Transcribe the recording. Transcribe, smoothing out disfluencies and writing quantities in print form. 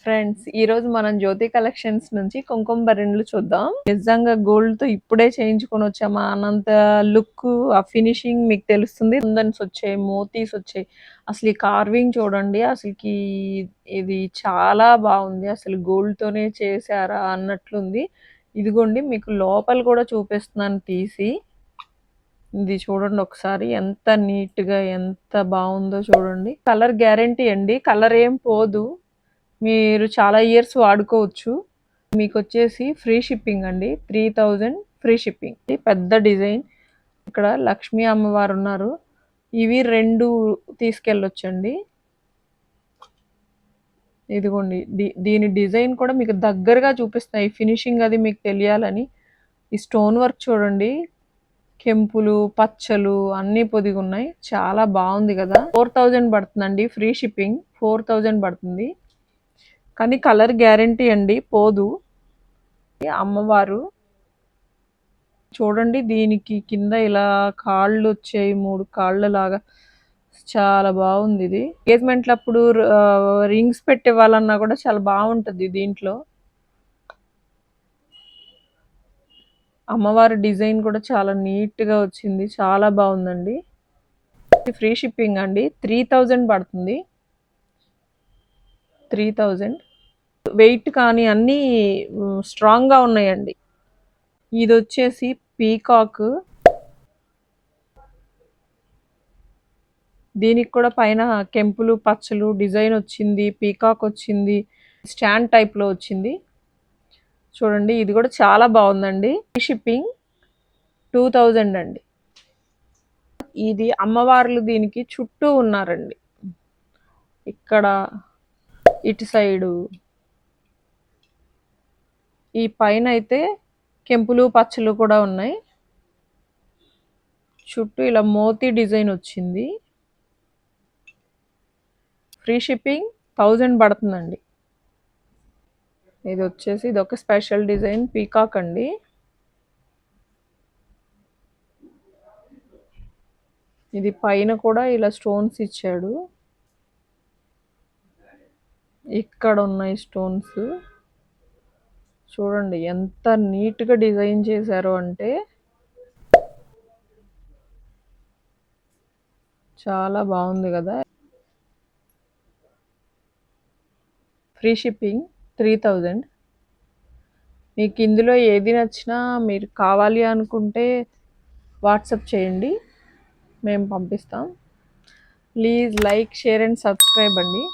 Friends, ఈరోజు మనం జ్యోతి collections నుంచి కుంకుమ భరణులు చూద్దాం. నిజంగా గోల్డ్‌తో ఇప్పుడే చేయించుకొని వచ్చామా అన్నంత లుక్కు, ఆ ఫినిషింగ్ మీకు తెలుస్తుంది. కుందన్స్ వచ్చాయి, మోతీస్ వచ్చాయి. అసలు ఈ కార్వింగ్ చూడండి. అసలుకి ఇది చాలా బాగుంది. అసలు గోల్డ్‌తోనే చేశారా అన్నట్లుంది. ఇదిగోండి మీకు లోపల కూడా చూపిస్తున్నాను తీసి. ఇది చూడండి ఒకసారి ఎంత నీట్‌గా ఎంత బాగుందో చూడండి. కలర్ గ్యారంటీ అండి. కలర్ ఏం పోదు. మీరు చాలా ఇయర్స్ వాడుకోవచ్చు. మీకొచ్చేసి ఫ్రీ షిప్పింగ్ అండి. 3000 ఫ్రీ షిప్పింగ్. పెద్ద డిజైన్. ఇక్కడ లక్ష్మీ అమ్మవారు ఉన్నారు. ఇవి 2 తీసుకెళ్ళొచ్చండి. ఇదిగోండి దీని డిజైన్ కూడా మీకు దగ్గరగా చూపిస్తున్నాయి. ఫినిషింగ్ అది మీకు తెలియాలని. ఈ స్టోన్ వర్క్ చూడండి. కెంపులు, పచ్చలు అన్నీ పొదిగున్నాయి. చాలా బాగుంది కదా! 4000 పడుతుందండి ఫ్రీ షిప్పింగ్. 4000 పడుతుంది. కానీ కలర్ గ్యారంటీ అండి, పోదు. అమ్మవారు చూడండి, దీనికి కింద ఇలా కాళ్ళు వచ్చాయి, 3 కాళ్ళలాగా. చాలా బాగుంది ఇది. ఎంగేజ్మెంట్లప్పుడు రింగ్స్ పెట్టివ్వాలన్నా కూడా చాలా బాగుంటుంది దీంట్లో. అమ్మవారి డిజైన్ కూడా చాలా నీట్గా వచ్చింది. చాలా బాగుందండి. ఫ్రీ షిప్పింగ్ అండి. 3000 పడుతుంది. 3000. వెయిట్ కానీ అన్నీ స్ట్రాంగ్గా ఉన్నాయండి. ఇది వచ్చేసి పీకాక్. దీనికి కూడా పైన కెంపులు, పచ్చలు డిజైన్ వచ్చింది. పీకాక్ వచ్చింది. స్టాండ్ టైప్లో వచ్చింది. చూడండి, ఇది కూడా చాలా బాగుందండి. ఫ్రీ షిప్పింగ్ 2000 అండి. ఇది అమ్మవార్లు దీనికి చుట్టూ ఉన్నారండి. ఇక్కడ ఇటు సైడు, ఈ పైన అయితే కెంపులు, పచ్చలు కూడా ఉన్నాయి. చుట్టూ ఇలా మోతీ డిజైన్ వచ్చింది. ఫ్రీ షిప్పింగ్ 1000 పడుతుందండి. ఇది వచ్చేసి ఇదొక స్పెషల్ డిజైన్ పీకాక్ అండి. ఇది పైన కూడా ఇలా స్టోన్స్ ఇచ్చాడు. ఇక్కడ ఉన్నాయి స్టోన్స్. చూడండి ఎంత నీట్గా డిజైన్ చేశారు అంటే చాలా బాగుంది కదా! Free shipping 3000. మీకు ఇందులో ఏది నచ్చినా మీరు కావాలి అనుకుంటే వాట్సాప్ చేయండి, మేము పంపిస్తాం. Please like, share and subscribe అండి.